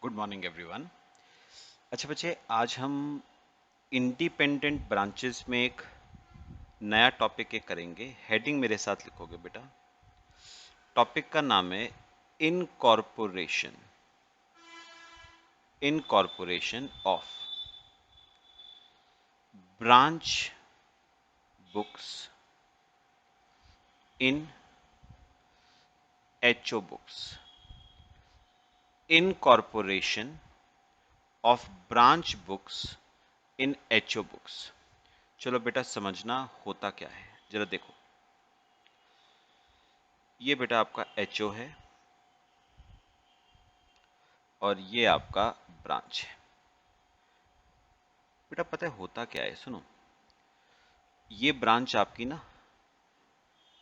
Good morning everyone. अच्छा बच्चे, आज हम इंडिपेंडेंट ब्रांचेस में एक नया टॉपिक एक करेंगे। हेडिंग मेरे साथ लिखोगे बेटा। टॉपिक का नाम है incorporation. Incorporation of branch books in HO books. Incorporation of branch books in HO books. चलो बेटा, समझना होता क्या है जरा देखो। ये बेटा आपका एचओ है और ये आपका ब्रांच है। बेटा पता है होता क्या है, सुनो। ये ब्रांच आपकी ना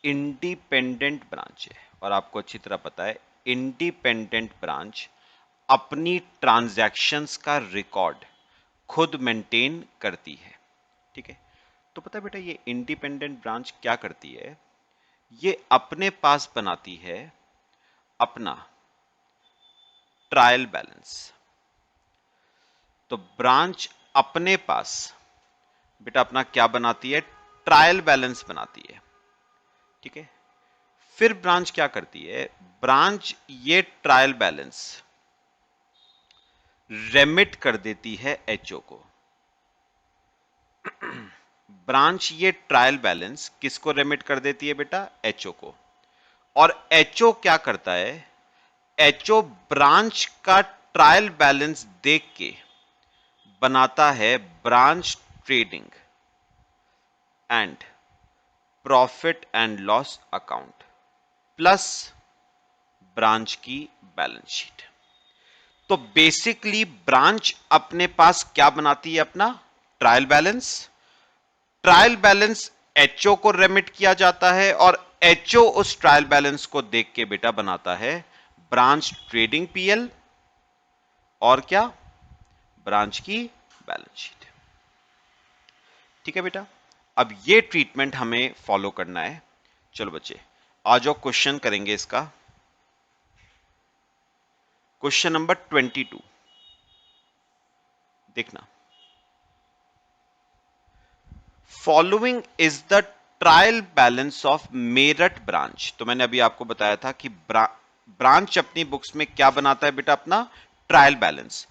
इंडिपेंडेंट ब्रांच है और आपको अच्छी तरह पता है इंडिपेंडेंट ब्रांच अपनी ट्रांजैक्शंस का रिकॉर्ड खुद मेंटेन करती है। ठीक है, तो पता है बेटा ये इंडिपेंडेंट ब्रांच क्या करती है, ये अपने पास बनाती है अपना ट्रायल बैलेंस। तो ब्रांच अपने पास बेटा अपना क्या बनाती है, ट्रायल बैलेंस बनाती है। ठीक है, फिर ब्रांच क्या करती है, ब्रांच ये ट्रायल बैलेंस रेमिट कर देती है एचओ को। ब्रांच ये ट्रायल बैलेंस किसको रेमिट कर देती है बेटा, एचओ को। और एचओ क्या करता है, एचओ ब्रांच का ट्रायल बैलेंस देख के बनाता है branch trading and profit and loss account plus branch की बैलेंस शीट। तो बेसिकली ब्रांच अपने पास क्या बनाती है, अपना trial balance. Trial balance HO को रेमिट किया जाता है और एचओ उस ट्रायल बैलेंस को देख के बेटा बनाता है ब्रांच ट्रेडिंग पीएल और क्या, ब्रांच की बैलेंस शीट। ठीक है बेटा, अब ये ट्रीटमेंट हमें फॉलो करना है। चलो बच्चे आ जाओ, क्वेश्चन करेंगे इसका। क्वेश्चन नंबर 22 देखना। Following is the trial balance of Meerut branch. तो मैंने अभी आपको बताया था कि ब्रांच अपनी बुक्स में क्या बनाता है बेटा, अपना ट्रायल बैलेंस।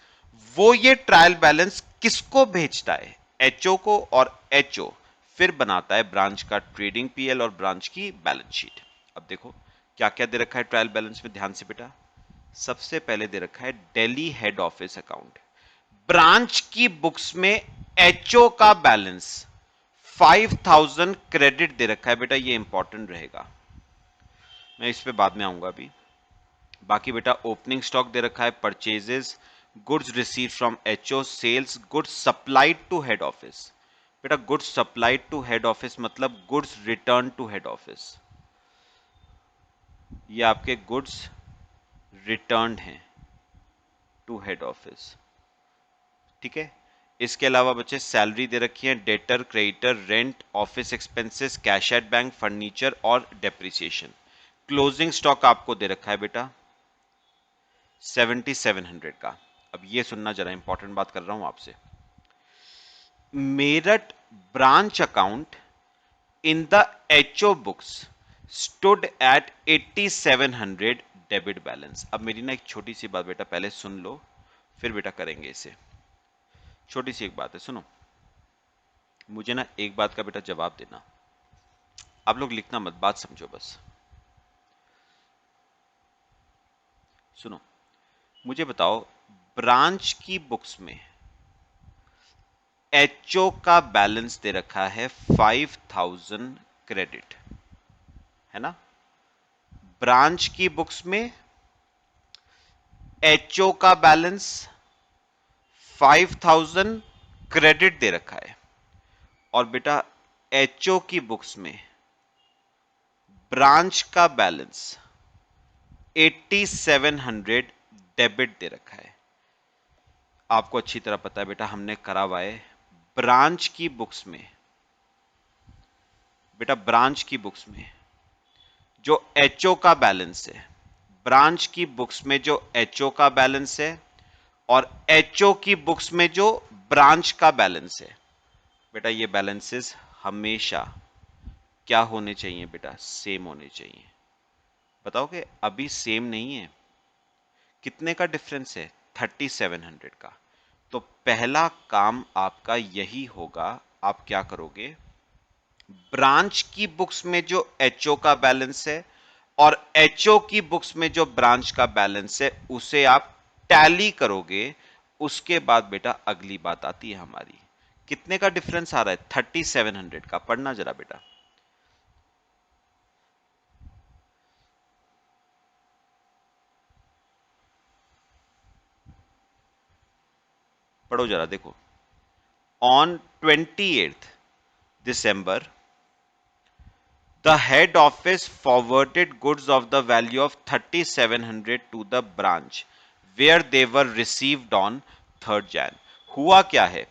वो ये ट्रायल बैलेंस किसको भेजता है, एचओ को, और एचओ फिर बनाता है ब्रांच का ट्रेडिंग पीएल और ब्रांच की बैलेंस शीट। अब देखो क्या क्या दे रखा है ट्रायल बैलेंस में, ध्यान से बेटा। सबसे पहले दे रखा है Delhi head office account. Branch की बुक्स में एचओ का बैलेंस 5000 क्रेडिट दे रखा है बेटा, ये इंपॉर्टेंट रहेगा, मैं इस पे बाद में आऊंगा अभी। बाकी बेटा ओपनिंग स्टॉक दे रखा है, purchases, goods receive from HO, sales, goods supplied to head office. बेटा goods supplied to head office मतलब goods return to head office. ये आपके गुड्स रिटर्न हैं टू हेड ऑफिस। ठीक है, इसके अलावा बच्चे सैलरी दे रखी है, debtor, creditor, rent, office expenses, cash at bank, furniture और डेप्रिसिएशन। क्लोजिंग स्टॉक आपको दे रखा है बेटा 7700 का। अब ये सुनना, जरा इंपॉर्टेंट बात कर रहा हूं आपसे। Meerut branch account in the HO books stood at 8700 debit balance. अब मेरी ना एक छोटी सी बात बेटा पहले सुन लो, फिर बेटा करेंगे इसे। छोटी सी एक बात है, सुनो। मुझे ना एक बात का बेटा जवाब देना, आप लोग लिखना मत, बात समझो बस। सुनो, मुझे बताओ ब्रांच की बुक्स में एचओ का बैलेंस दे रखा है 5000 क्रेडिट, है ना। ब्रांच की बुक्स में एचओ का बैलेंस 5000 क्रेडिट दे रखा है और बेटा एचओ की बुक्स में ब्रांच का बैलेंस 8700 डेबिट दे रखा है। आपको अच्छी तरह पता है बेटा, हमने करा हुआ है ब्रांच की बुक्स में, बेटा ब्रांच की बुक्स में जो एचओ का बैलेंस है, ब्रांच की बुक्स में जो एचओ का बैलेंस है और एचओ की बुक्स में जो ब्रांच का बैलेंस है, बेटा ये बैलेंसेस हमेशा क्या होने चाहिए बेटा, सेम होने चाहिए। बताओगे अभी सेम नहीं है, कितने का डिफरेंस है, 3700 का। तो पहला काम आपका यही होगा, आप क्या करोगे, ब्रांच की बुक्स में जो एचओ का बैलेंस है और एचओ की बुक्स में जो ब्रांच का बैलेंस है उसे आप टैली करोगे। उसके बाद बेटा अगली बात आती है हमारी, कितने का डिफरेंस आ रहा है, 3700 का। पढ़ना जरा बेटा, पढ़ो जरा, देखो। On 28th December, the head office forwarded goods of the value of 3700 to the branch where they were received on 3rd Jan. हुआ क्या है,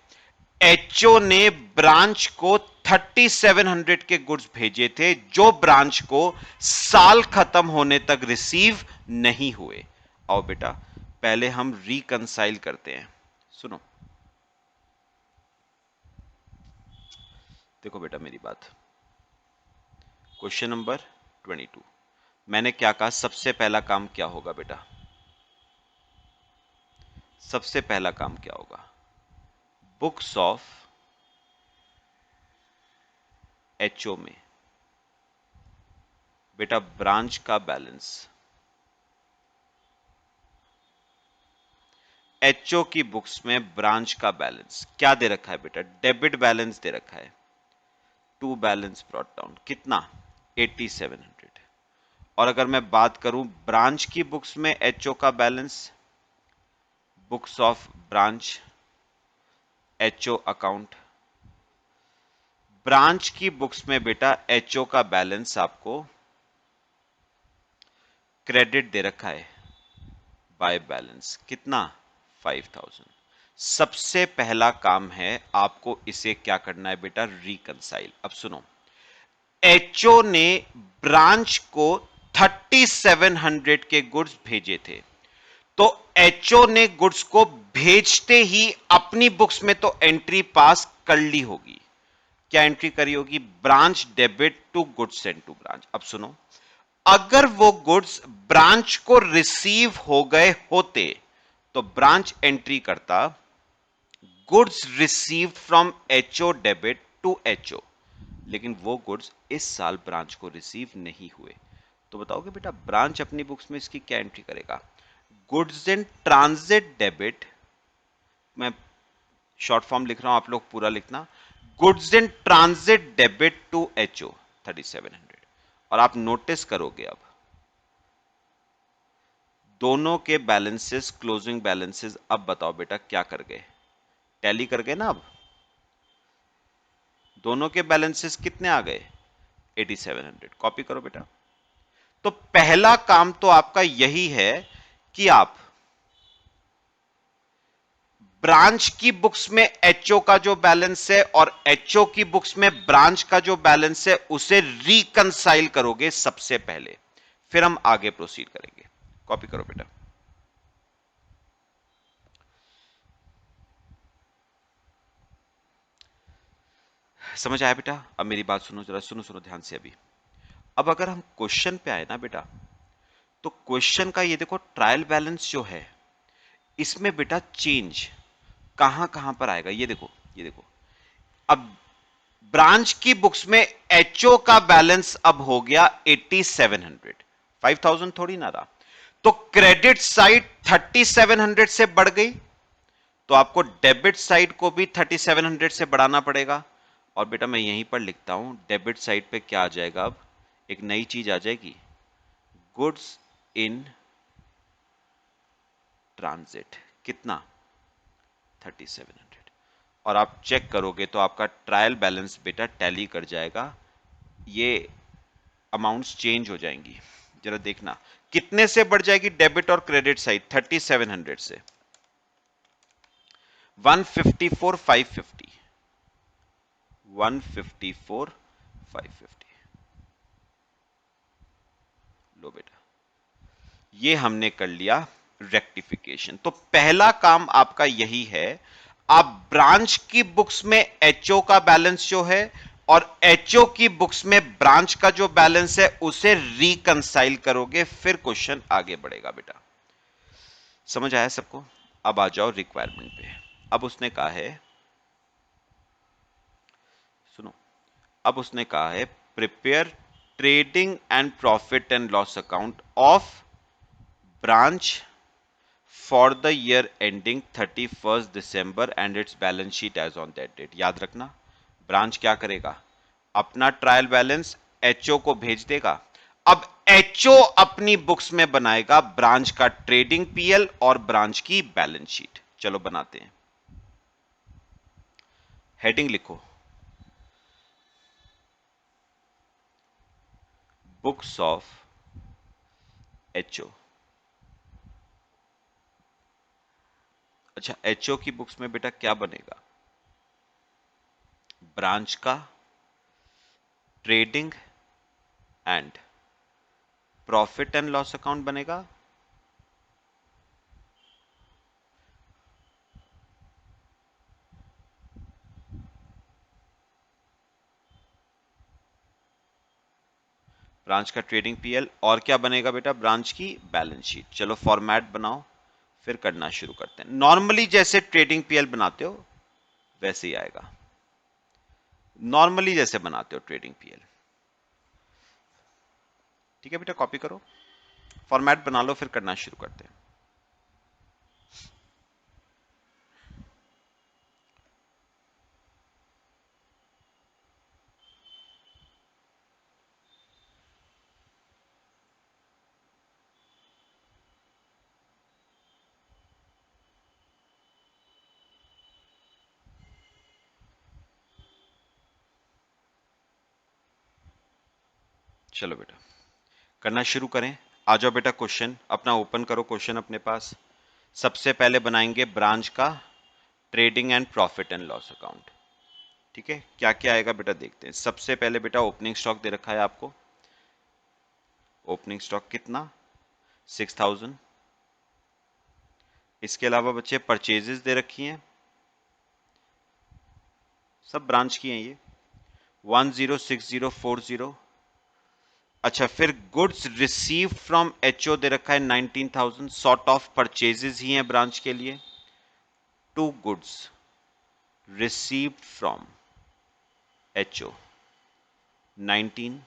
एचओ ने ब्रांच को 3700 के गुड्स भेजे थे जो ब्रांच को साल खत्म होने तक रिसीव नहीं हुए। आओ बेटा पहले हम रिकंसाइल करते हैं, सुनो। देखो बेटा मेरी बात, क्वेश्चन नंबर 22, मैंने क्या कहा, सबसे पहला काम क्या होगा बेटा, सबसे पहला काम क्या होगा, बुक्स ऑफ एचओ में बेटा ब्रांच का बैलेंस, एचओ की बुक्स में ब्रांच का बैलेंस क्या दे रखा है बेटा, डेबिट बैलेंस दे रखा है, टू बैलेंस ब्रॉट डाउन, कितना, 8700। और अगर मैं बात करूं ब्रांच की बुक्स में एचओ का balance, books of branch HO account, branch की बुक्स में बेटा एचओ का बैलेंस आपको क्रेडिट दे रखा है बाय बैलेंस, कितना, 5000। सबसे पहला काम है आपको इसे क्या करना है बेटा, रिकंसाइल। अब सुनो, एचओ ने ब्रांच को 3700 के गुड्स भेजे थे, तो एचओ ने गुड्स को भेजते ही अपनी बुक्स में तो एंट्री पास कर ली होगी, क्या एंट्री करी होगी, branch debit to goods sent to branch. अब सुनो, अगर वो गुड्स ब्रांच को रिसीव हो गए होते तो ब्रांच एंट्री करता goods received from HO debit to HO, लेकिन वो गुड्स इस साल ब्रांच को रिसीव नहीं हुए। तो बताओगे बेटा ब्रांच अपनी बुक्स में इसकी क्या एंट्री करेगा, गुड्स इन ट्रांजिट डेबिट, मैं शॉर्ट फॉर्म लिख रहा हूं आप लोग पूरा लिखना, goods in transit debit to HO 3700। और आप नोटिस करोगे अब दोनों के बैलेंसेस, क्लोजिंग बैलेंसेस, अब बताओ बेटा क्या कर गए, टैली कर गए ना। अब दोनों के बैलेंसेस कितने आ गए, 8700। कॉपी करो बेटा। तो पहला काम तो आपका यही है कि आप ब्रांच की बुक्स में एचओ का जो बैलेंस है और एचओ की बुक्स में ब्रांच का जो बैलेंस है उसे रिकंसाइल करोगे सबसे पहले, फिर हम आगे प्रोसीड करेंगे। कॉपी करो बेटा। समझ आया बेटा, अब मेरी बात सुनो जरा, सुनो सुनो ध्यान से अभी। अब अगर हम क्वेश्चन पे आए ना बेटा, तो क्वेश्चन का ये देखो ट्रायल बैलेंस जो है इसमें बेटा चेंज कहां कहां पर आएगा, ये देखो, ये देखो। अब ब्रांच की बुक्स में एचओ का बैलेंस अब हो गया 8700, 5000 थोड़ी ना रहा, तो क्रेडिट साइड 3700 से बढ़ गई, तो आपको डेबिट साइड को भी 3700 से बढ़ाना पड़ेगा। और बेटा मैं यहीं पर लिखता हूं, डेबिट साइड पे क्या आ जाएगा, अब एक नई चीज आ जाएगी, गुड्स इन ट्रांजिट, कितना, 3700। और आप चेक करोगे तो आपका ट्रायल बैलेंस बेटा टैली कर जाएगा, ये अमाउंट्स चेंज हो जाएंगी। जरा देखना कितने से बढ़ जाएगी डेबिट और क्रेडिट साइड, 3700 से 154,550, 154,550। लो बेटा ये हमने कर लिया रेक्टिफिकेशन। तो पहला काम आपका यही है, आप ब्रांच की बुक्स में एचओ का बैलेंस जो है और एचओ की बुक्स में ब्रांच का जो बैलेंस है उसे रिकंसाइल करोगे, फिर क्वेश्चन आगे बढ़ेगा बेटा। समझ आया सबको? अब आ जाओ रिक्वायरमेंट पे। अब उसने कहा है, सुनो, अब उसने कहा है prepare trading and profit and loss account of branch for the year ending 31 December and its balance sheet as on that date. याद रखना, ब्रांच क्या करेगा, अपना ट्रायल बैलेंस एचओ को भेज देगा। अब एचओ अपनी बुक्स में बनाएगा ब्रांच का ट्रेडिंग पीएल और ब्रांच की बैलेंस शीट। चलो बनाते हैं। हेडिंग लिखो, बुक्स ऑफ एचओ। अच्छा, एचओ की बुक्स में बेटा क्या बनेगा, ब्रांच का trading and profit and loss account बनेगा। ब्रांच का ट्रेडिंग पीएल और क्या बनेगा बेटा, ब्रांच की बैलेंस शीट। चलो फॉर्मेट बनाओ, फिर करना शुरू करते हैं। नॉर्मली जैसे ट्रेडिंग पीएल बनाते हो वैसे ही आएगा, नॉर्मली जैसे बनाते हो ट्रेडिंग पीएल। ठीक है बेटा, कॉपी करो, फॉर्मेट बना लो, फिर करना शुरू करते हैं। चलो बेटा करना शुरू करें। आ जाओ बेटा, क्वेश्चन अपना ओपन करो, क्वेश्चन अपने पास। सबसे पहले बनाएंगे ब्रांच का trading and profit and loss account. ठीक है, क्या क्या आएगा बेटा देखते हैं। सबसे पहले बेटा ओपनिंग स्टॉक दे रखा है आपको, ओपनिंग स्टॉक कितना, 6000। इसके अलावा बच्चे परचेजेस दे रखी हैं, सब ब्रांच की हैं ये, 106040। अच्छा, फिर गुड्स रिसीव फ्रॉम एचओ दे रखा है 19000, सॉर्ट ऑफ परचेजेस ही हैं ब्रांच के लिए। To goods received from HO 19।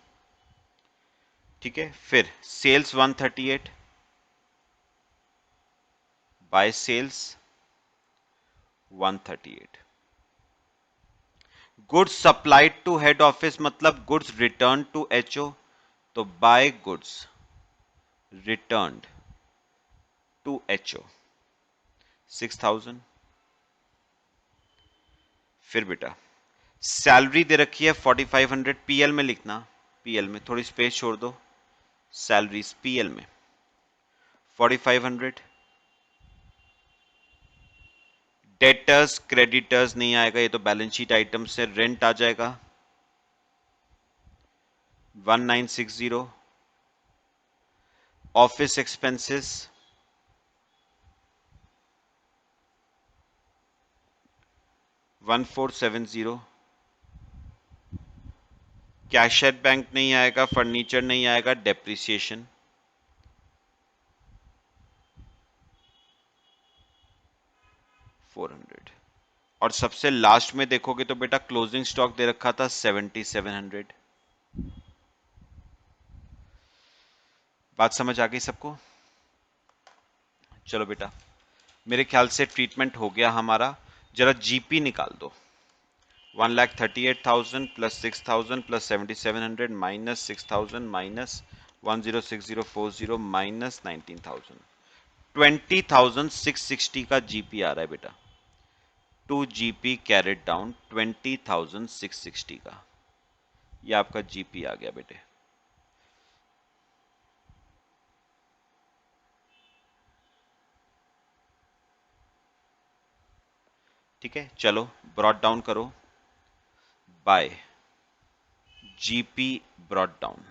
ठीक है, फिर sales 138, by sales 138। Goods supplied to head office मतलब गुड्स रिटर्न टू एचओ, तो by goods returned to HO 6000। फिर बेटा सैलरी दे रखी है 4500, पीएल में लिखना, पीएल में थोड़ी स्पेस छोड़ दो, सैलरीज पीएल में 4500। डेटर्स क्रेडिटर्स नहीं आएगा, ये तो बैलेंस शीट आइटम से, रेंट आ जाएगा 1960। Office expenses 1470। कैशियर बैंक नहीं आएगा, फर्नीचर नहीं आएगा, डेप्रिसिएशन 400। और सबसे लास्ट में देखोगे तो बेटा क्लोजिंग स्टॉक दे रखा था 7700। बात समझ आ गई सबको? चलो बेटा, मेरे ख्याल से ट्रीटमेंट हो गया हमारा। जरा जीपी निकाल दो, 1,38,000 plus 6,000 plus 7,700 minus 6,000 minus 106040 minus 19,000, 20,660 का जीपी आ रहा है बेटा। 2 जीपी कैरेट डाउन 20,660 का, ये आपका जीपी आ गया बेटे। ठीक है, चलो ब्रॉट डाउन करो बाय जीपी ब्रॉट डाउन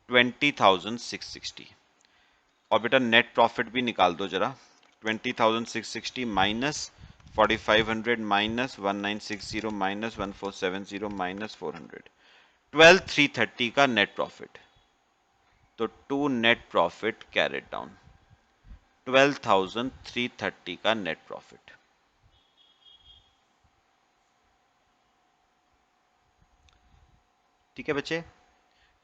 20,660। और बेटा नेट प्रॉफिट भी निकाल दो जरा, 20,660 माइनस 4,500 माइनस 1,960 माइनस 1,470 माइनस 400, 12,330 का नेट प्रॉफिट। तो to net profit carried down, 12,330 का नेट प्रॉफिट। ठीक है बच्चे,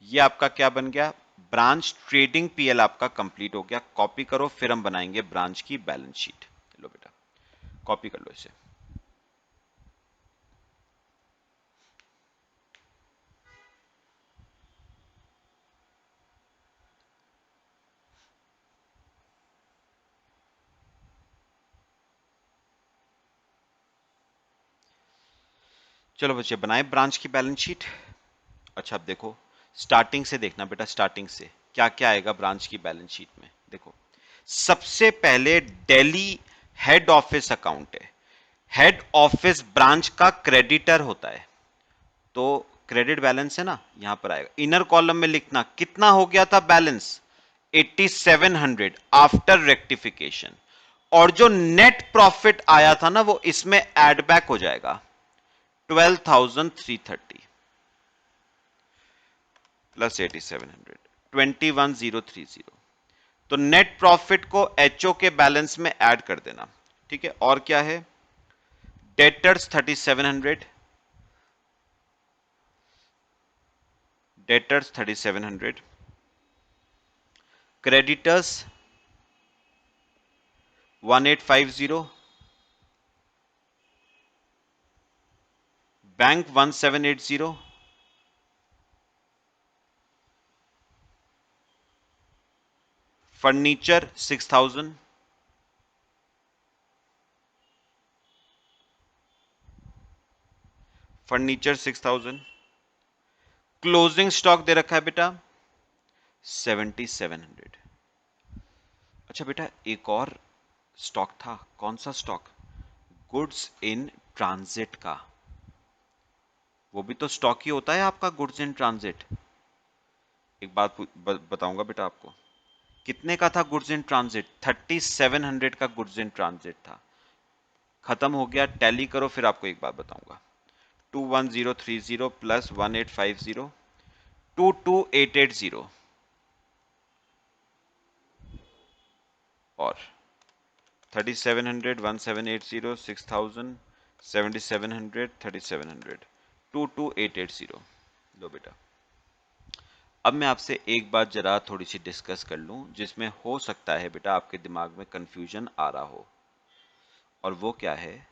ये आपका क्या बन गया, ब्रांच ट्रेडिंग पीएल आपका कंप्लीट हो गया। कॉपी करो, फिर हम बनाएंगे ब्रांच की बैलेंस शीट। लो बेटा कॉपी कर लो इसे। चलो बच्चे बनाए ब्रांच की बैलेंस शीट। अच्छा अब देखो, स्टार्टिंग से देखना बेटा, स्टार्टिंग से क्या क्या आएगा ब्रांच की बैलेंस शीट में। देखो सबसे पहले दिल्ली हेड ऑफिस अकाउंट है। हेड ऑफिस ब्रांच का क्रेडिटर होता है, तो क्रेडिट बैलेंस है ना, यहां पर आएगा। इनर कॉलम में लिखना कितना हो गया था बैलेंस, 8700 आफ्टर रेक्टिफिकेशन। और जो नेट प्रॉफिट आया था ना वो इसमें एड बैक हो जाएगा, 12,330 प्लस 8700, 21,030। तो नेट प्रॉफिट को एचओ के बैलेंस में ऐड कर देना। ठीक है, और क्या है, debtors 3700, debtors 3700, creditors 1850, bank 1780, furniture 6000, furniture 6000, closing stock दे रखा है बेटा 7700। अच्छा बेटा एक और स्टॉक था, कौन सा स्टॉक, गुड्स इन ट्रांजिट का। वो भी तो स्टॉक ही होता है आपका, गुड्स इन ट्रांजिट। एक बात बताऊंगा बेटा आपको, कितने का था गुड्स इन ट्रांजिट, 3700 का गुड्स इन ट्रांजिट था, खत्म हो गया। टैली करो फिर आपको एक बात बताऊंगा, 21030 प्लस 1850, 22880 और 3700, 1780, 6000, 7700, 3700, 22880। लो बेटा अब मैं आपसे एक बात जरा थोड़ी सी डिस्कस कर लूं, जिसमें हो सकता है बेटा आपके दिमाग में कंफ्यूजन आ रहा हो। और वो क्या है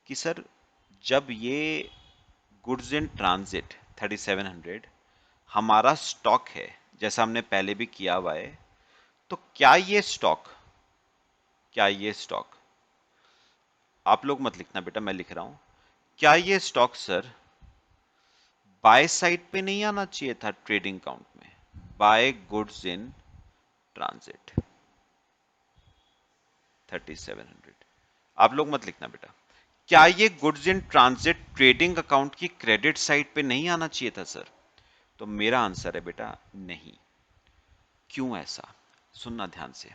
कि सर जब ये गुड्स इन ट्रांजिट 3700 हमारा स्टॉक है, जैसा हमने पहले भी किया हुआ है, तो क्या ये स्टॉक, आप लोग मत लिखना बेटा मैं लिख रहा हूं, क्या ये स्टॉक सर बाय साइड पे नहीं आना चाहिए था ट्रेडिंग काउंट में, बाय गुड्स इन ट्रांजिट 3700। आप लोग मत लिखना बेटा, क्या ये goods in transit trading account की क्रेडिट साइड पे नहीं आना चाहिए था सर। तो मेरा आंसर है बेटा नहीं। क्यों ऐसा, सुनना ध्यान से।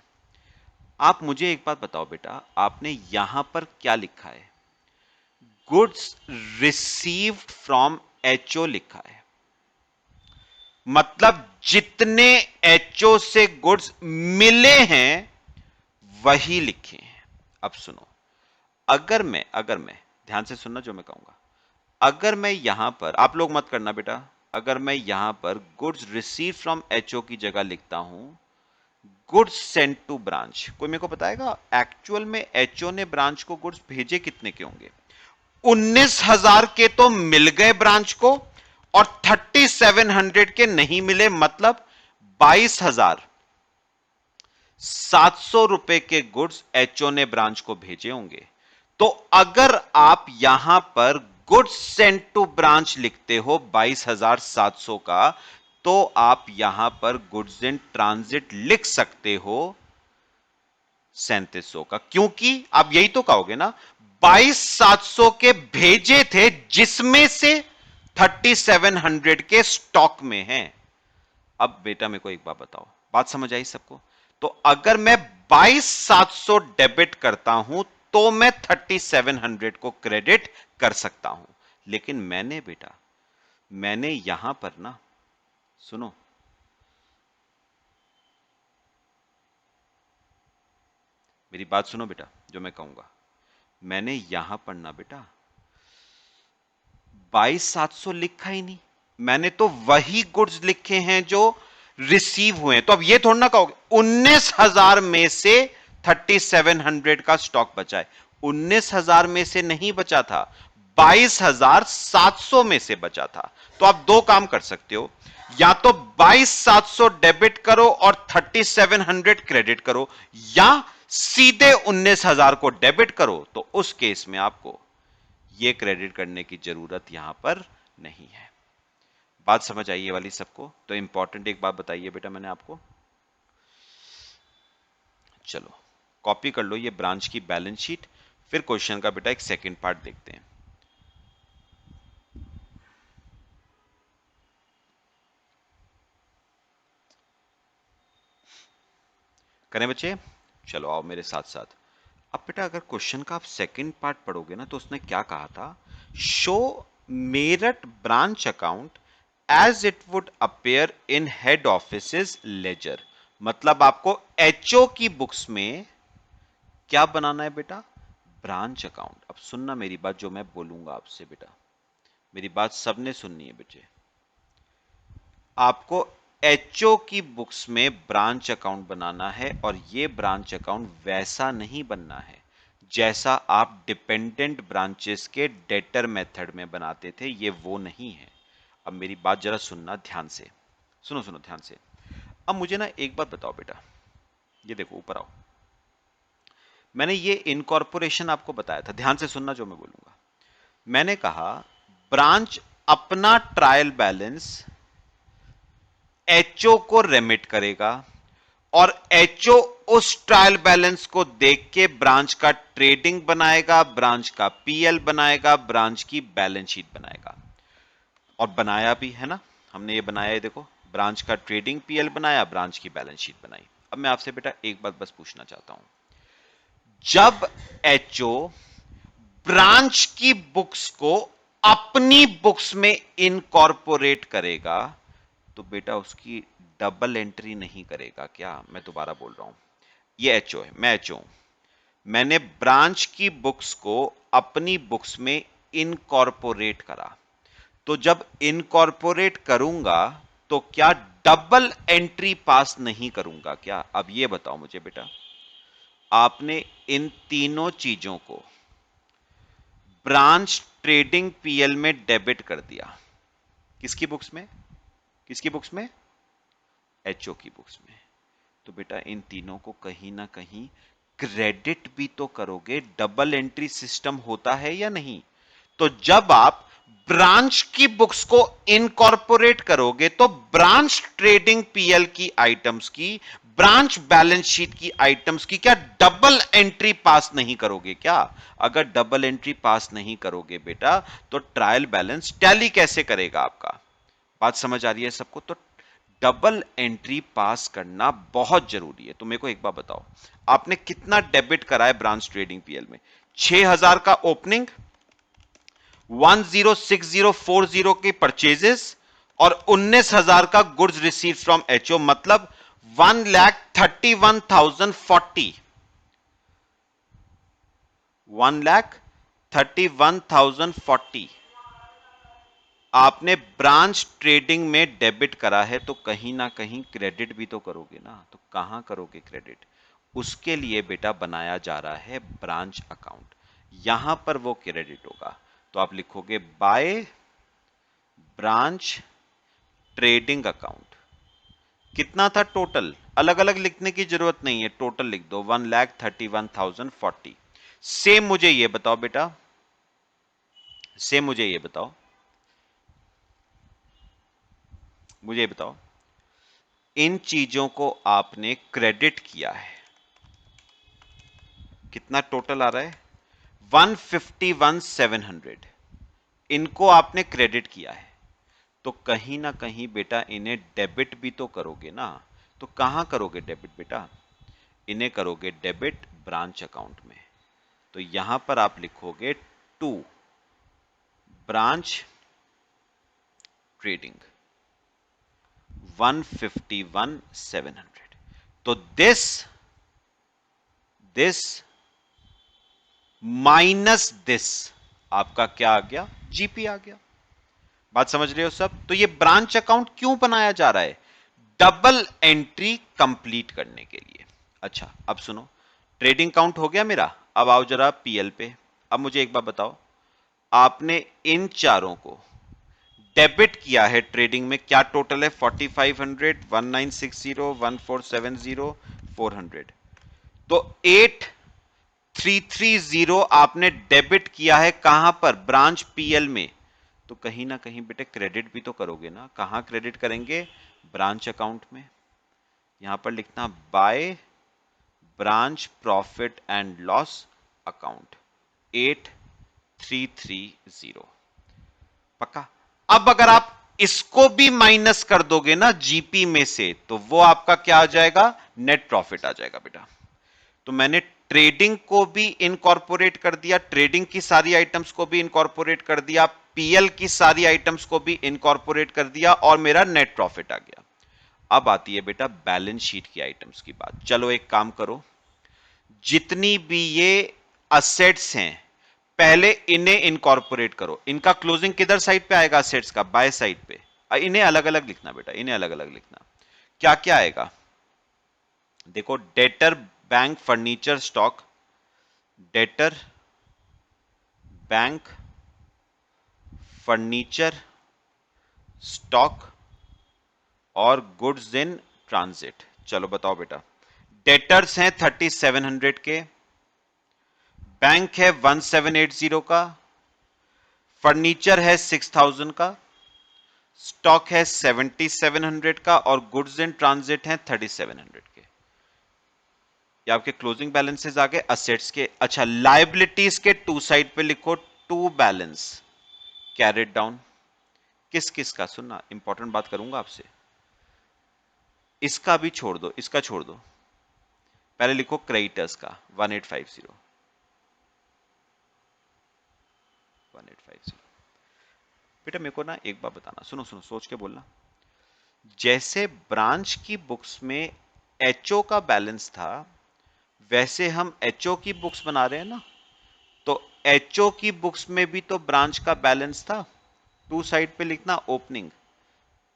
आप मुझे एक बात बताओ बेटा, आपने यहां पर क्या लिखा है, गुड्स रिसीव्ड फ्रॉम एचओ लिखा है, मतलब जितने एचओ से गुड्स मिले हैं वही लिखे हैं। अब सुनो, अगर मैं ध्यान से सुनना जो मैं कहूंगा, अगर मैं यहां पर, आप लोग मत करना बेटा, अगर मैं यहां पर गुड्स रिसीव फ्रॉम एचओ की जगह लिखता हूं गुड्स सेंट टू ब्रांच, कोई मेरे को बताएगा एक्चुअल में एचओ ने ब्रांच को गुड्स भेजे कितने के होंगे। 19,000 के तो मिल गए ब्रांच को और 3700 के नहीं मिले, मतलब 22,700 रुपए के गुड्स एचओ ने ब्रांच को भेजे होंगे। तो अगर आप यहां पर गुड्स सेंट टू ब्रांच लिखते हो 22,700 का, तो आप यहां पर गुड्स इन ट्रांजिट लिख सकते हो 3700 का, क्योंकि आप यही तो कहोगे ना 22,700 के भेजे थे जिसमें से 3700 के स्टॉक में हैं। अब बेटा मेरे को एक बात बताओ, बात समझ आई सबको। तो अगर मैं 22,700 डेबिट करता हूं तो मैं 3,700 को क्रेडिट कर सकता हूं। लेकिन मैंने यहां पर ना, सुनो, मेरी बात सुनो बेटा, जो मैं कहूंगा, मैंने यहां पर ना बेटा 22,700 लिखा ही नहीं, मैंने तो वही गुड्स लिखे हैं जो रिसीव हुए हैं। तो अब ये थोड़ा ना कहोगे 19,000 में से 3,700 का स्टॉक बचा है। 19,000 में से नहीं बचा था, 22,700 में से बचा था। तो आप दो काम कर सकते हो, या तो 22,700 डेबिट करो और 3,700 क्रेडिट करो, या सीधे 19,000 को डेबिट करो। तो उस केस में आपको ये क्रेडिट करने की जरूरत यहां पर नहीं है। बात समझ आई ये वाली सबको? तो इंपॉर्टेंट एक बात बताइए बेटा मैंने आपको, चलो कॉपी कर लो ये ब्रांच की बैलेंस शीट, फिर क्वेश्चन का बेटा एक सेकंड पार्ट देखते हैं। करें बच्चे? चलो आओ मेरे साथ साथ। अब बेटा अगर क्वेश्चन का आप सेकंड पार्ट पढ़ोगे ना, तो उसने क्या कहा था, show Meerut branch account as it would appear in head office ledger. मतलब आपको एचओ की बुक्स में क्या बनाना है बेटा, ब्रांच अकाउंट। अब सुनना मेरी बात, जो मैं बोलूंगा आपसे बेटा, मेरी बात सबने सुननी है बच्चे। आपको एचओ की बुक्स में ब्रांच अकाउंट बनाना है, और ये ब्रांच अकाउंट वैसा नहीं बनना है जैसा आप डिपेंडेंट ब्रांचेस के डेटर मेथड में बनाते थे, ये वो नहीं है। अब मेरी बात जरा सुनना ध्यान से, सुनो सुनो ध्यान से। अब मुझे ना एक बात बताओ बेटा, ये देखो ऊपर आओ, मैंने ये इनकॉर्पोरेशन आपको बताया था, ध्यान से सुनना जो मैं बोलूंगा। मैंने कहा ब्रांच अपना ट्रायल बैलेंस एचओ को रेमिट करेगा, और एचओ उस ट्रायल बैलेंस को देख के ब्रांच का ट्रेडिंग बनाएगा, ब्रांच का पीएल बनाएगा, ब्रांच की बैलेंस शीट बनाएगा। और बनाया भी है ना, हमने ये बनाया है, देखो ब्रांच का ट्रेडिंग पीएल बनाया, ब्रांच की बैलेंस शीट बनाई। अब मैं आपसे बेटा एक बात बस पूछना चाहता हूं, जब एचओ ब्रांच की बुक्स को अपनी बुक्स में इनकॉर्पोरेट करेगा, तो बेटा उसकी डबल एंट्री नहीं करेगा क्या? मैं दोबारा बोल रहा हूं, ये एचओ है, मैं एचओ हूं, मैंने ब्रांच की बुक्स को अपनी बुक्स में इनकॉर्पोरेट करा, तो जब इनकॉर्पोरेट करूंगा तो क्या डबल एंट्री पास नहीं करूंगा क्या? अब ये बताओ मुझे बेटा, आपने इन तीनों चीजों को ब्रांच ट्रेडिंग पीएल में डेबिट कर दिया, किसकी बुक्स में, किसकी बुक्स में, एचओ की बुक्स में। तो बेटा इन तीनों को कहीं ना कहीं क्रेडिट भी तो करोगे, डबल एंट्री सिस्टम होता है या नहीं? तो जब आप ब्रांच की बुक्स को इनकॉर्पोरेट करोगे तो ब्रांच ट्रेडिंग पीएल की आइटम्स की, ब्रांच बैलेंस शीट की आइटम्स की क्या डबल एंट्री पास नहीं करोगे क्या? अगर डबल एंट्री पास नहीं करोगे बेटा, तो ट्रायल बैलेंस टैली कैसे करेगा आपका? बात समझ आ रही है सबको? तो डबल एंट्री पास करना बहुत जरूरी है। तो मेरे को एक बार बताओ, आपने कितना डेबिट करा है ब्रांच ट्रेडिंग पीएल में? 6,000 का ओपनिंग, 106040 के परचेजेस, और 19,000 का गुड्स रिसीव फ्रॉम एचओ, मतलब 1,31,040, 1,31,040 आपने ब्रांच ट्रेडिंग में डेबिट करा है, तो कहीं ना कहीं क्रेडिट भी तो करोगे ना। तो कहां करोगे क्रेडिट? उसके लिए बेटा बनाया जा रहा है ब्रांच अकाउंट, यहां पर वो क्रेडिट होगा। तो आप लिखोगे बाय ब्रांच ट्रेडिंग अकाउंट। कितना था टोटल, अलग अलग लिखने की जरूरत नहीं है, टोटल लिख दो 1,31,040। सेम मुझे ये बताओ बेटा, सेम मुझे ये बताओ, मुझे ये बताओ, इन चीजों को आपने क्रेडिट किया है, कितना टोटल आ रहा है? 151,700, इनको आपने क्रेडिट किया है, तो कहीं ना कहीं बेटा इन्हें डेबिट भी तो करोगे ना। तो कहां करोगे डेबिट बेटा? इन्हें करोगे डेबिट ब्रांच अकाउंट में। तो यहां पर आप लिखोगे टू ब्रांच ट्रेडिंग 151,700। तो दिस माइनस दिस आपका क्या आ गया? जीपी आ गया। बात समझ रहे हो सब? तो ये ब्रांच अकाउंट क्यों बनाया जा रहा है? डबल एंट्री कंप्लीट करने के लिए। अच्छा अब सुनो, ट्रेडिंग काउंट हो गया मेरा। अब आओ जरा पीएल पे। अब मुझे एक बात बताओ, आपने इन चारों को डेबिट किया है ट्रेडिंग में, क्या टोटल है? 4500, 1960, 1470, 400। तो 8330 आपने डेबिट किया है कहां पर? ब्रांच पीएल में। तो कहीं ना कहीं बेटे क्रेडिट भी तो करोगे ना। कहां क्रेडिट करेंगे? ब्रांच अकाउंट में। यहां पर लिखना by branch profit and loss account 8330। पक्का? अब अगर आप इसको भी माइनस कर दोगे ना जीपी में से, तो वो आपका क्या आ जाएगा? नेट प्रॉफिट आ जाएगा बेटा। तो मैंने ट्रेडिंग को भी इनकॉर्पोरेट कर दिया, ट्रेडिंग की सारी आइटम्स को भी इनकॉर्पोरेट कर दिया, पीएल की सारी आइटम्स को भी इनकॉर्पोरेट कर दिया, और मेरा नेट प्रॉफिट आ गया। अब आती है बेटा बैलेंस शीट की आइटम्स की बात। चलो एक काम करो, जितनी भी ये असेट्स हैं पहले इन्हें इनकॉर्पोरेट करो। इनका क्लोजिंग किधर साइड पे आएगा? असेट्स का बाय साइड पे। इन्हें अलग अलग लिखना बेटा, इन्हें अलग अलग लिखना। क्या क्या आएगा देखो, debtor bank furniture stock, debtor bank furniture stock और गुड्स इन ट्रांजिट। चलो बताओ बेटा, डेटर्स हैं 3700 के, बैंक है 1780 का, फर्नीचर है 6000 का, स्टॉक है 7700 का, और गुड्स इन ट्रांजिट हैं 3700 के। ये आपके क्लोजिंग बैलेंसेस आ गए असेट्स के। अच्छा लायबिलिटीज के टू साइड पे लिखो टू बैलेंस कैरिड डाउन। किस किस का? सुनना, इंपॉर्टेंट बात करूंगा आपसे। इसका भी छोड़ दो, इसका छोड़ दो, पहले लिखो क्रेडिटर्स का 1850 1850। बेटा मेरे को ना एक बात बताना, सुनो सुनो सोच के बोलना। जैसे ब्रांच की बुक्स में एचओ का बैलेंस था, वैसे हम एचओ की बुक्स बना रहे हैं ना। तो एचओ की बुक्स में भी तो ब्रांच का बैलेंस था। टू साइड पे लिखना opening,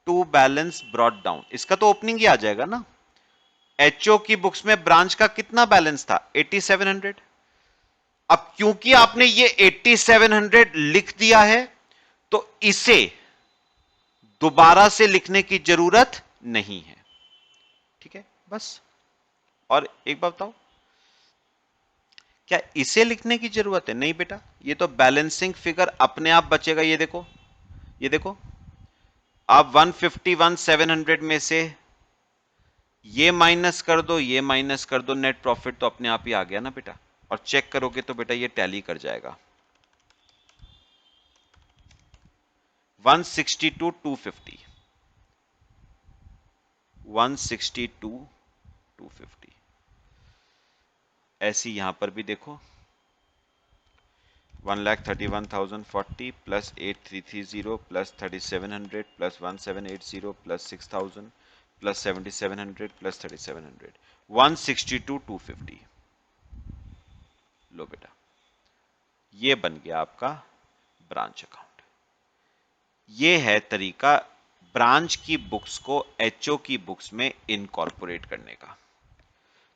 to balance brought down. इसका तो ओपनिंग ही आ जाएगा ना। एचओ की बुक्स में ब्रांच का कितना बैलेंस था? 8700। अब क्योंकि आपने ये 8700 लिख दिया है, तो इसे दोबारा से लिखने की जरूरत नहीं है। ठीक है बस। और एक बात बताओ, क्या इसे लिखने की जरूरत है? नहीं बेटा, ये तो बैलेंसिंग फिगर अपने आप बचेगा। ये देखो, ये देखो, आप 151,700 में से ये माइनस कर दो, ये माइनस कर दो, नेट प्रॉफिट तो अपने आप ही आ गया ना बेटा। और चेक करोगे तो बेटा ये टैली कर जाएगा। 162,250, 162,250। ऐसी यहां पर भी देखो, 1,31,040 plus 8,330 plus 3,700 plus 1,780 plus 6,000 plus 7,700 plus 3,700, 162,250। लो बेटा, ये बन गया आपका ब्रांच अकाउंट। ये है तरीका ब्रांच की बुक्स को एचओ की बुक्स में इनकॉर्पोरेट करने का।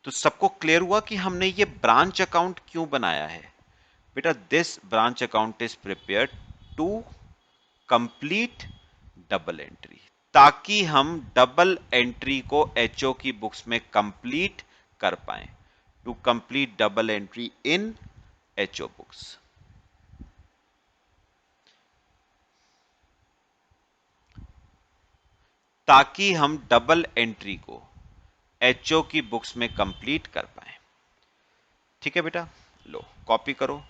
तो सबको क्लियर हुआ कि हमने ये ब्रांच अकाउंट क्यों बनाया है? बेटा this branch account is prepared to complete double entry, ताकि हम डबल एंट्री को एचओ की बुक्स में कंप्लीट कर पाए। To complete double entry in HO books. ताकि हम डबल एंट्री को एचओ की बुक्स में कंप्लीट कर पाए। ठीक है बेटा, लो कॉपी करो।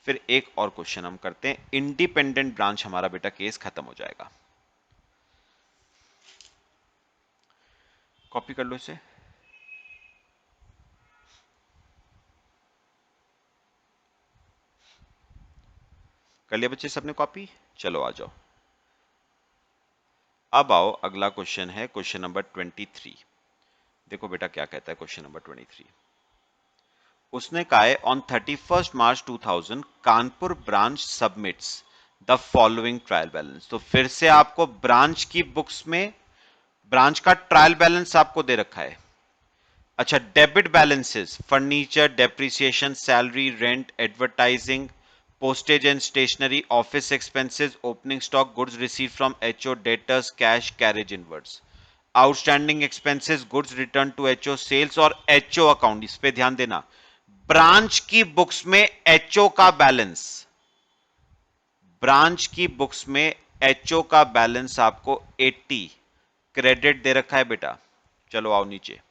फिर एक और क्वेश्चन हम करते हैं, इंडिपेंडेंट ब्रांच हमारा बेटा केस खत्म हो जाएगा। कॉपी कर लो इसे। कर लिया बच्चे सबने कॉपी? चलो आ जाओ। अब आओ, अगला क्वेश्चन है क्वेश्चन नंबर 23। देखो बेटा क्या कहता है क्वेश्चन नंबर 23। उसने कहा है on 31 March 2000 Kanpur branch submits the following trial balance. तो फिर से आपको ब्रांच की बुक्स में ब्रांच का ट्रायल बैलेंस आपको दे रखा है। अच्छा, debit balances furniture, depreciation, salary, rent, advertising, postage and stationery, office expenses, opening stock, goods received from HO, debtors, cash, carriage inwards, outstanding expenses, goods returned to HO, sales और HO account। इस पे ध्यान देना, branch की books में HO का balance, branch की books में HO का बैलेंस आपको 80 क्रेडिट दे रखा है बेटा। चलो आओ नीचे,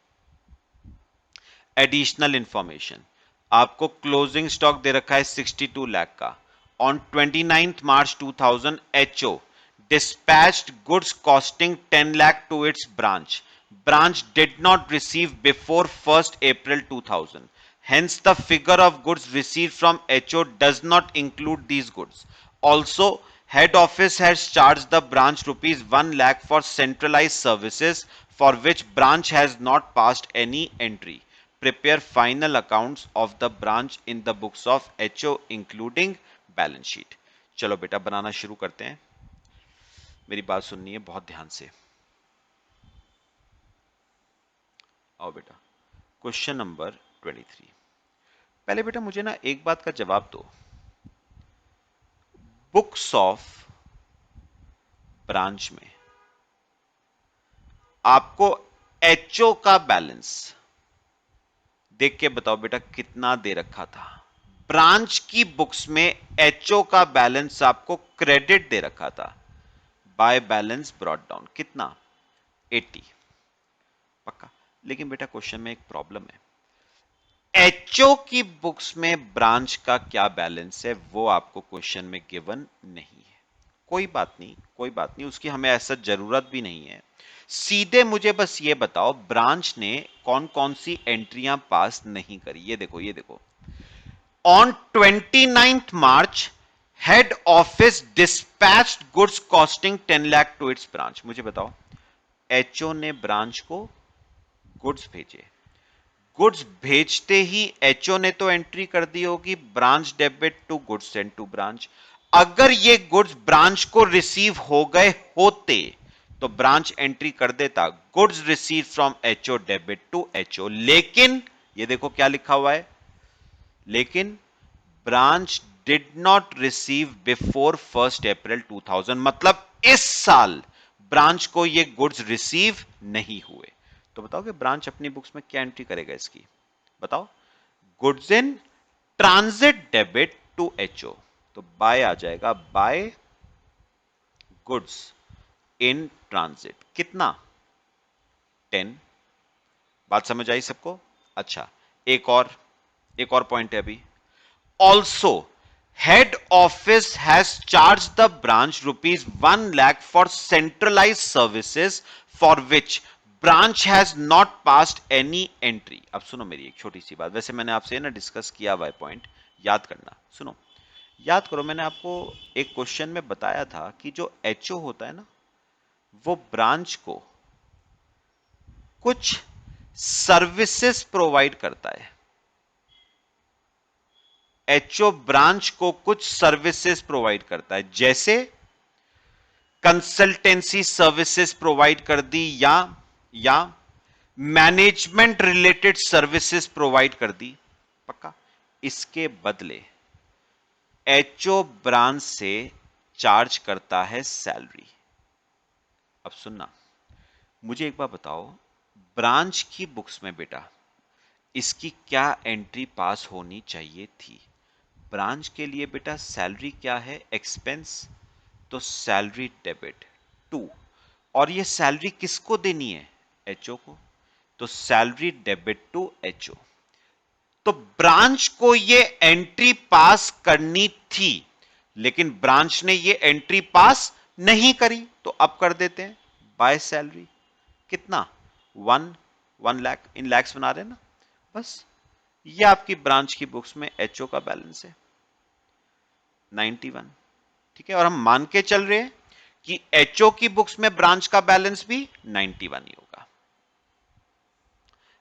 एडिशनल इंफॉर्मेशन आपको क्लोजिंग स्टॉक दे रखा है 62 लाख का। On 29 March 2000 HO dispatched goods costing 10 lakh to its branch did not receive before 1st April 2000, hence the figure of goods received from HO does not include these goods. Also, head office has charged the branch rupees 1 lakh for centralized services for which branch has not passed any entry. Prepare final accounts of the branch in the books of HO including balance sheet. चलो बेटा बनाना शुरू करते हैं, मेरी बात सुननी है बहुत ध्यान से। आओ बेटा क्वेश्चन नंबर 23। पहले बेटा मुझे ना एक बात का जवाब दो, बुक्स ऑफ ब्रांच में आपको HO का बैलेंस देख के बताओ बेटा कितना दे रखा था। ब्रांच की बुक्स में HO का बैलेंस आपको क्रेडिट दे रखा था, बाय बैलेंस ब्रॉट डाउन कितना? 80 पक्का। लेकिन बेटा क्वेश्चन में एक प्रॉब्लम है, HO की बुक्स में ब्रांच का क्या बैलेंस है वो आपको क्वेश्चन में गिवन नहीं है। कोई बात नहीं, कोई बात नहीं, उसकी हमें ऐसा जरूरत भी नहीं है। सीधे मुझे बस ये बताओ ब्रांच ने कौन कौन सी एंट्रियां पास नहीं करी। ये देखो, ये देखो, on 29th March head office dispatched goods costing 10 lakh to its branch. मुझे बताओ HO ने ब्रांच को गुड्स भेजे, गुड्स भेजते ही HO ने तो एंट्री कर दी होगी branch debit to goods sent to branch. अगर ये गुड्स ब्रांच को रिसीव हो गए होते तो ब्रांच एंट्री कर देता goods receive from HO debit to HO। लेकिन ये देखो क्या लिखा हुआ है, लेकिन branch did not receive before 1st April 2000, मतलब इस साल ब्रांच को ये गुड्स रिसीव नहीं हुए। तो बताओ कि ब्रांच अपनी बुक्स में क्या एंट्री करेगा इसकी, बताओ। Goods in transit debit to HO, तो बाय आ जाएगा, बाय गुड्स इन ट्रांजिट कितना? 10। बात समझ आई सबको? अच्छा, एक और पॉइंट है अभी। Also, head office has charged the branch rupees 1 lakh for centralized services for which branch has not passed any entry। अब सुनो मेरी एक छोटी सी बात, वैसे मैंने आपसे ना डिस्कस किया हुआ पॉइंट, याद करना। सुनो, याद करो, मैंने आपको एक क्वेश्चन में बताया था कि जो HO होता है ना, वो ब्रांच को कुछ सर्विसेज प्रोवाइड करता है। HO ब्रांच को कुछ सर्विसेज प्रोवाइड करता है, जैसे कंसल्टेंसी सर्विसेज प्रोवाइड कर दी या मैनेजमेंट रिलेटेड सर्विसेज प्रोवाइड कर दी, पक्का। इसके बदले HO ब्रांच से चार्ज करता है सैलरी। अब सुनना, मुझे एक बार बताओ, ब्रांच की बुक्स में बेटा इसकी क्या एंट्री पास होनी चाहिए थी? ब्रांच के लिए बेटा सैलरी क्या है? एक्सपेंस, तो सैलरी डेबिट टू, और ये सैलरी किसको देनी है? HO को, तो सैलरी डेबिट टू HO। तो ब्रांच को ये एंट्री पास करनी थी, लेकिन ब्रांच ने ये एंट्री पास नहीं करी, तो अब कर देते हैं बाय सैलरी कितना? 1 लाख, इन लैक्स बना रहे हैं ना, बस। ये आपकी ब्रांच की बुक्स में HO का बैलेंस है 91। ठीक है, और हम मान के चल रहे हैं कि एचओ की बुक्स में ब्रांच का बैलेंस भी 91 ही होगा।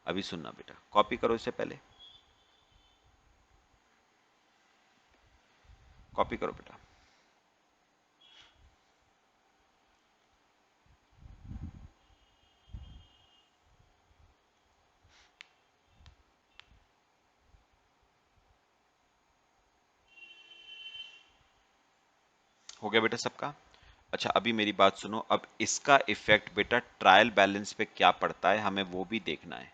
अभी सुनना बेटा, कॉपी करो इससे पहले, कॉपी करो बेटा। हो गया बेटा सबका? अच्छा अभी मेरी बात सुनो, अब इसका इफेक्ट बेटा ट्रायल बैलेंस पे क्या पड़ता है हमें वो भी देखना है।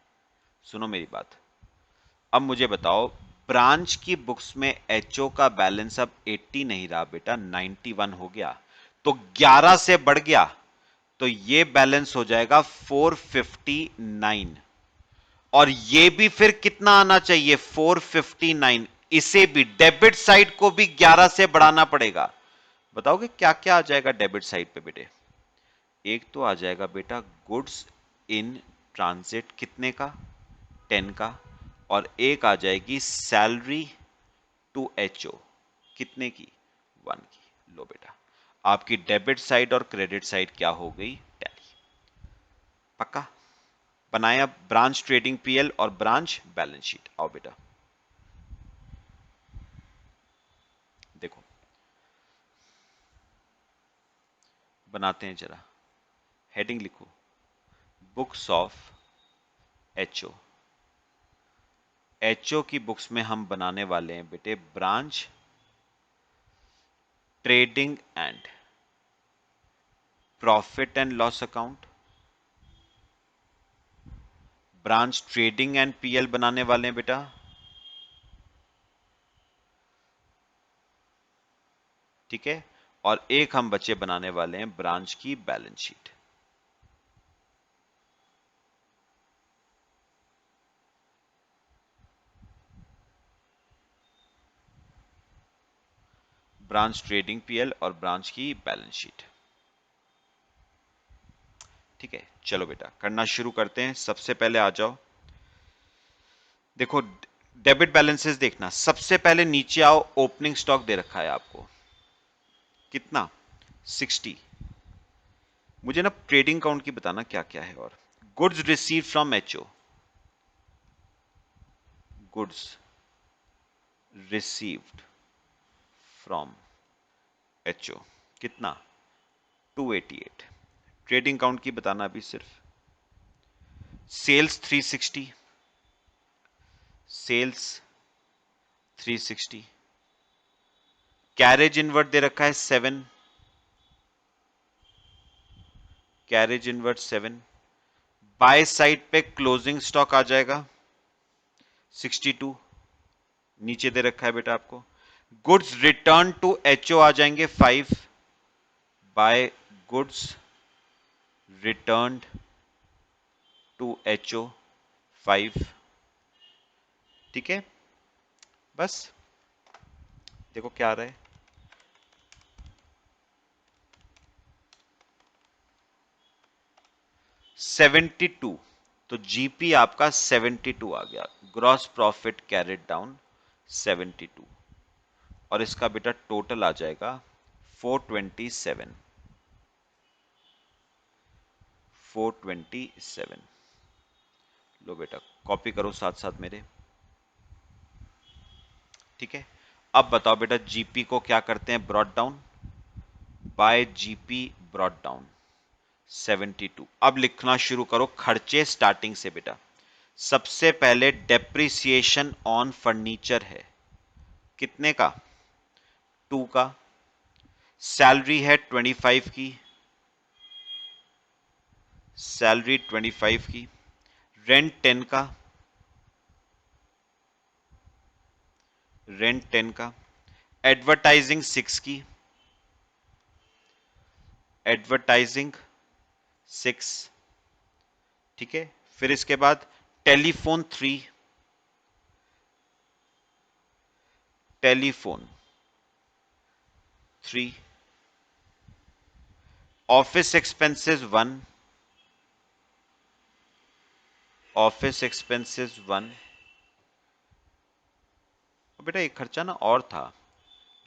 सुनो मेरी बात, अब मुझे बताओ, ब्रांच की बुक्स में एचओ का बैलेंस अब 80 नहीं रहा बेटा, 91 हो गया, तो 11 से बढ़ गया, तो ये बैलेंस हो जाएगा 459, और ये भी फिर कितना आना चाहिए, 459। इसे भी डेबिट साइड को भी 11 से बढ़ाना पड़ेगा। बताओगे क्या क्या आ जाएगा डेबिट साइड पे बेटे? एक तो आ जाएगा बेटा गुड्स इन ट्रांजिट, कितने का, 10 का, और एक आ जाएगी सैलरी टू एचओ, कितने की, 1 की। लो बेटा, आपकी डेबिट साइड और क्रेडिट साइड क्या हो गई, टैली। पक्का? बनाया ब्रांच ट्रेडिंग पीएल और ब्रांच बैलेंस शीट। आओ बेटा देखो, बनाते हैं जरा। हेडिंग लिखो, बुक्स ऑफ एचओ। एचओ की बुक्स में हम बनाने वाले हैं बेटे branch trading and profit and loss account, branch trading and PL बनाने वाले हैं बेटा, ठीक है, और एक हम बच्चे बनाने वाले हैं ब्रांच की balance sheet. Branch trading PL और ब्रांच की बैलेंस शीट। ठीक है, चलो बेटा करना शुरू करते हैं। सबसे पहले आ जाओ, देखो डेबिट बैलेंसेस देखना, सबसे पहले नीचे आओ, ओपनिंग स्टॉक दे रखा है आपको कितना, 60। मुझे ना ट्रेडिंग काउंट की बताना क्या क्या है। और goods receive from HO, goods received from HO कितना, 288। ट्रेडिंग काउंट की बताना अभी सिर्फ। सेल्स 360, सेल्स 360, कैरेज इनवर्ट दे रखा है 7, कैरेज इनवर्ट 7। बाय साइड पे क्लोजिंग स्टॉक आ जाएगा 62, नीचे दे रखा है बेटा आपको। गुड्स रिटर्न टू एचओ आ जाएंगे 5, by goods returned to HO 5। ठीक है, बस देखो क्या आ रहा है, 72, तो जीपी आपका 72 आ गया, ग्रॉस प्रॉफिट कैरिड डाउन 72, और इसका बेटा टोटल आ जाएगा 427, 427। लो बेटा कॉपी करो साथ साथ मेरे, ठीक है। अब बताओ बेटा जीपी को क्या करते हैं, brought down, bye GP brought down 72। अब लिखना शुरू करो खर्चे स्टार्टिंग से बेटा। सबसे पहले डेप्रिसिएशन ऑन फर्नीचर है, कितने का, 2 का। सैलरी है 25 की, सैलरी 25 की। रेंट 10 का, रेंट 10 का। एडवर्टाइजिंग 6 की, एडवर्टाइजिंग 6, ठीक है। फिर इसके बाद telephone 3, telephone 3। Office expenses 1, office expenses 1। बेटा एक खर्चा ना और था,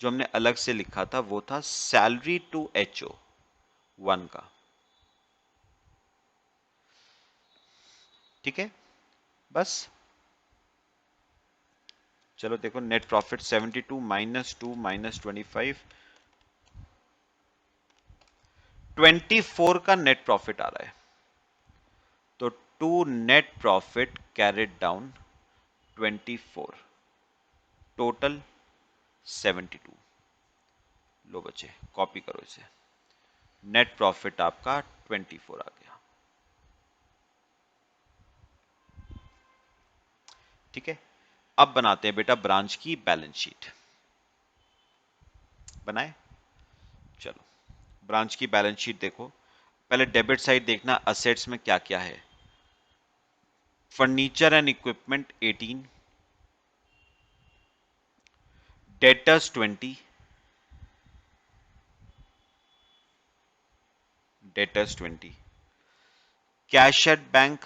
जो हमने अलग से लिखा था वो था सैलरी टू एचओ 1 का। ठीक है, बस चलो देखो, नेट प्रॉफिट 72 माइनस 2 माइनस 25, 24 का नेट प्रॉफिट आ रहा है। तो to net profit carried down 24, total 72। लो बच्चे कॉपी करो इसे, नेट प्रॉफिट आपका 24 आ गया। ठीक है, अब बनाते हैं बेटा ब्रांच की बैलेंस शीट। बनाए, चलो ब्रांच की बैलेंस शीट देखो। पहले डेबिट साइड देखना, असेट्स में क्या क्या है। Furniture and equipment 18, debtors 20, debtors 20, cash at bank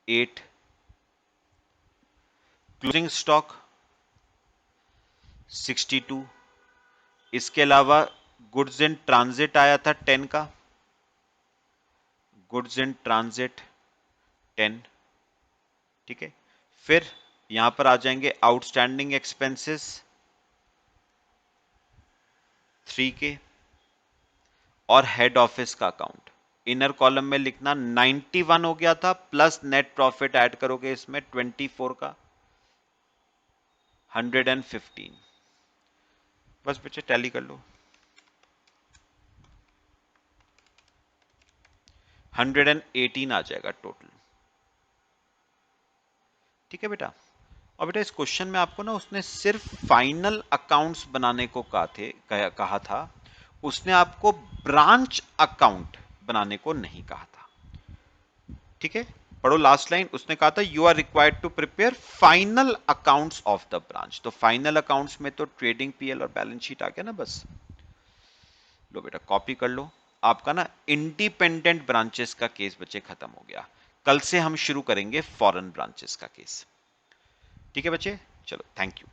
8, closing stock 62, इसके अलावा गुड्स इन ट्रांजिट आया था 10 का, गुड्स इन ट्रांजिट 10। ठीक है, फिर यहां पर आ जाएंगे आउटस्टैंडिंग एक्सपेंसेस 3 के, और हेड ऑफिस का अकाउंट इनर कॉलम में लिखना 91 हो गया था, प्लस नेट प्रॉफिट ऐड करोगे इसमें 24 का 115। बस बच्चे टैली कर लो, 118 आ जाएगा टोटल। ठीक है बेटा, और बेटा इस क्वेश्चन में आपको ना उसने सिर्फ फाइनल अकाउंट्स बनाने को कहा था, उसने आपको ब्रांच अकाउंट बनाने को नहीं कहा था। ठीक है, पढ़ो लास्ट लाइन, उसने कहा था you are required to prepare final accounts of the branch. तो फाइनल अकाउंट्स में तो ट्रेडिंग पीएल और बैलेंस शीट आ गया ना, बस लो बेटा कॉपी कर लो। आपका ना इंडिपेंडेंट ब्रांचेस का केस बच्चे खत्म हो गया। कल से हम शुरू करेंगे फॉरेन ब्रांचेस का केस। ठीक है बच्चे, चलो थैंक यू।